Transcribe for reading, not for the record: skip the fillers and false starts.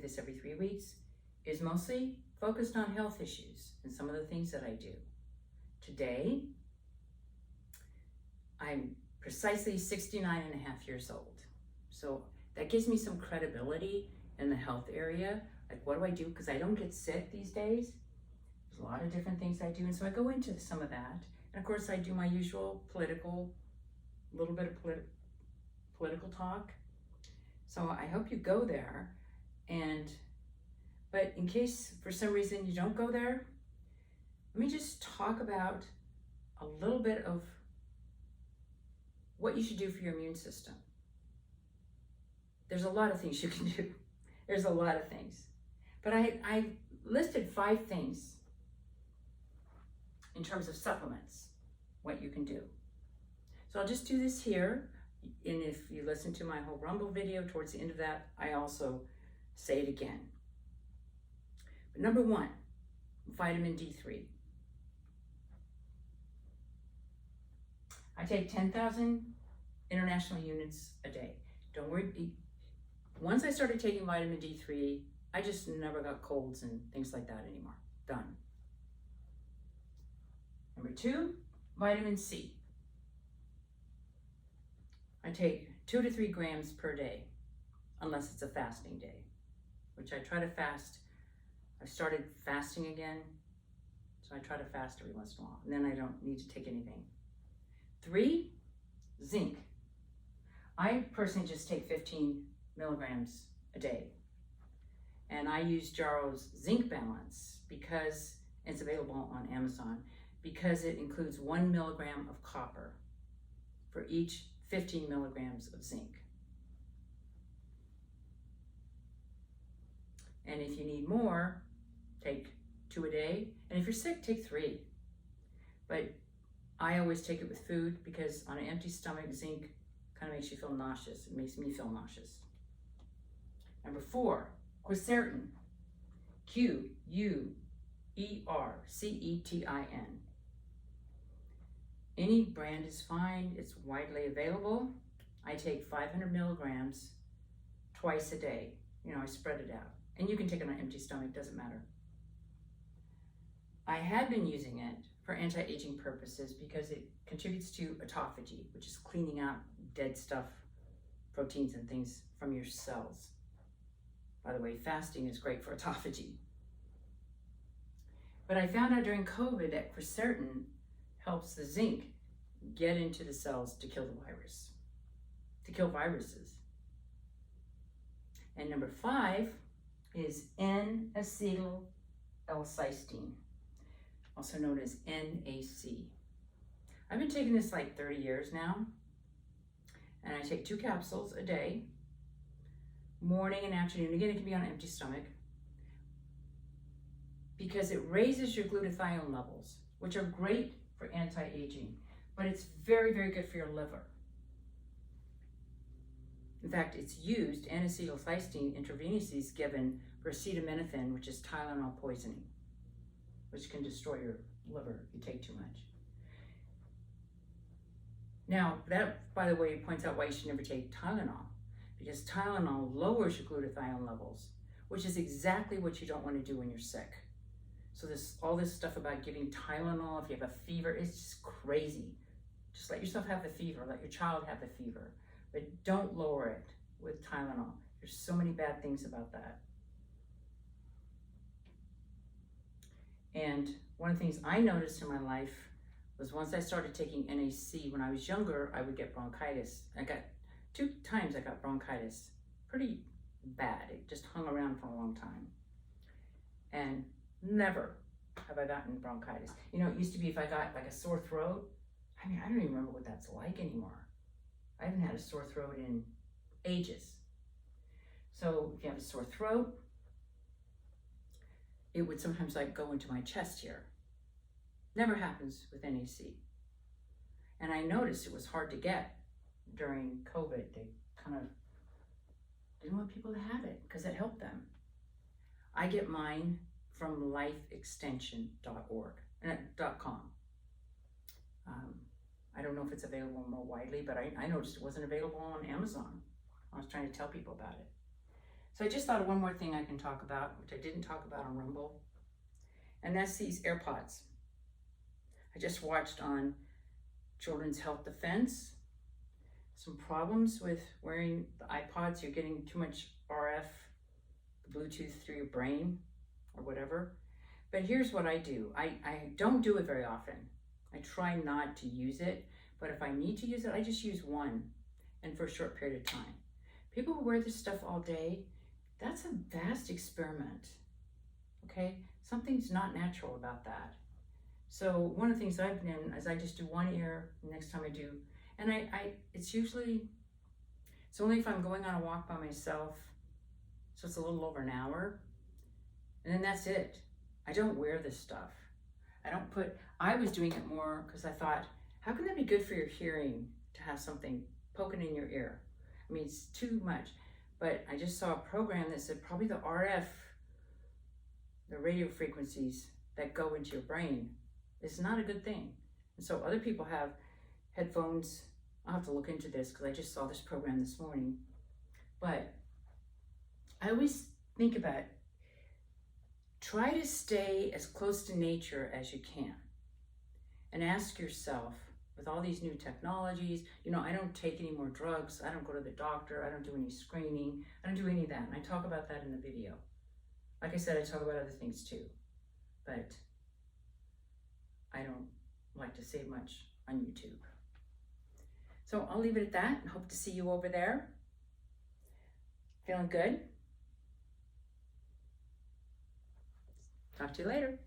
this every 3 weeks, is mostly focused on health issues and some of the things that I do. Today, I'm precisely 69 and a half years old. So that gives me some credibility in the health area. Like, what do I do? Because I don't get sick these days. There's a lot of different things I do. And so I go into some of that. And of course, I do my usual little bit of political talk. So I hope you go there. But in case for some reason you don't go there, let me just talk about a little bit of what you should do for your immune system. There's a lot of things you can do. There's a lot of things. But I listed 5 things in terms of supplements, what you can do. So I'll just do this here. And if you listen to my whole Rumble video, towards the end of that, I also say it again. But number 1, vitamin D3. I take 10,000 international units a day. Don't worry. Once I started taking vitamin D3, I just never got colds and things like that anymore. Done. Number 2, vitamin C. I take 2 to 3 grams per day, unless it's a fasting day, which I try to fast. I started fasting again, so I try to fast every once in a while, and then I don't need to take anything. 3, zinc. I personally just take 15 milligrams a day, and I use Jarrow's Zinc Balance because it's available on Amazon, because it includes 1 milligram of copper for each 15 milligrams of zinc. And if you need more, take 2 a day. And if you're sick, take 3. But I always take it with food because on an empty stomach, zinc kind of makes you feel nauseous. It makes me feel nauseous. Number 4, quercetin. Quercetin. Any brand is fine. It's widely available. I take 500 milligrams twice a day. I spread it out. And you can take it on an empty stomach, doesn't matter. I had been using it for anti-aging purposes because it contributes to autophagy, which is cleaning out dead stuff, proteins and things from your cells. By the way, fasting is great for autophagy. But I found out during COVID that quercetin helps the zinc get into the cells to kill the virus, to kill viruses. And number 5 is N-acetyl-L-cysteine, also known as NAC. I've been taking this like 30 years now, and I take 2 capsules a day, morning and afternoon. Again, it can be on an empty stomach, because it raises your glutathione levels, which are great for anti-aging, but it's very, very good for your liver. In fact, it's used, N-acetylcysteine intravenously is given for acetaminophen, which is Tylenol poisoning, which can destroy your liver if you take too much. Now, that, by the way, points out why you should never take Tylenol, because Tylenol lowers your glutathione levels, which is exactly what you don't want to do when you're sick. So all this stuff about giving Tylenol if you have a fever, it's just crazy. Just let yourself have the fever, let your child have the fever, but don't lower it with Tylenol. There's so many bad things about that. And one of the things I noticed in my life was once I started taking NAC, when I was younger, I would get bronchitis. 2 times I got bronchitis, pretty bad. It just hung around for a long time. And never have I gotten bronchitis. It used to be if I got like a sore throat, I don't even remember what that's like anymore. I haven't had a sore throat in ages. So if you have a sore throat, it would sometimes like go into my chest here. Never happens with NAC. And I noticed it was hard to get during COVID. They kind of didn't want people to have it because it helped them. I get mine from lifeextension.com. I don't know if it's available more widely, but I noticed it wasn't available on Amazon. I was trying to tell people about it. So I just thought of one more thing I can talk about, which I didn't talk about on Rumble, and that's these AirPods. I just watched on Children's Health Defense some problems with wearing the iPods. You're getting too much RF, Bluetooth through your brain or whatever. But here's what I do. I don't do it very often. I try not to use it, but if I need to use it, I just use one, and for a short period of time. People who wear this stuff all day, that's a vast experiment, okay? Something's not natural about that. So one of the things I've done is I just do one ear the next time I do, and it's only if I'm going on a walk by myself, so it's a little over an hour, and then that's it. I don't wear this stuff. I was doing it more because I thought, how can that be good for your hearing to have something poking in your ear? I mean, it's too much. But I just saw a program that said probably the RF, the radio frequencies that go into your brain, is not a good thing. And so other people have headphones. I'll have to look into this because I just saw this program this morning. But I always think about, try to stay as close to nature as you can. And ask yourself, with all these new technologies, I don't take any more drugs, I don't go to the doctor, I don't do any screening, I don't do any of that. And I talk about that in the video. Like I said, I talk about other things too. But I don't like to say much on YouTube. So I'll leave it at that and hope to see you over there. Feeling good? Talk to you later.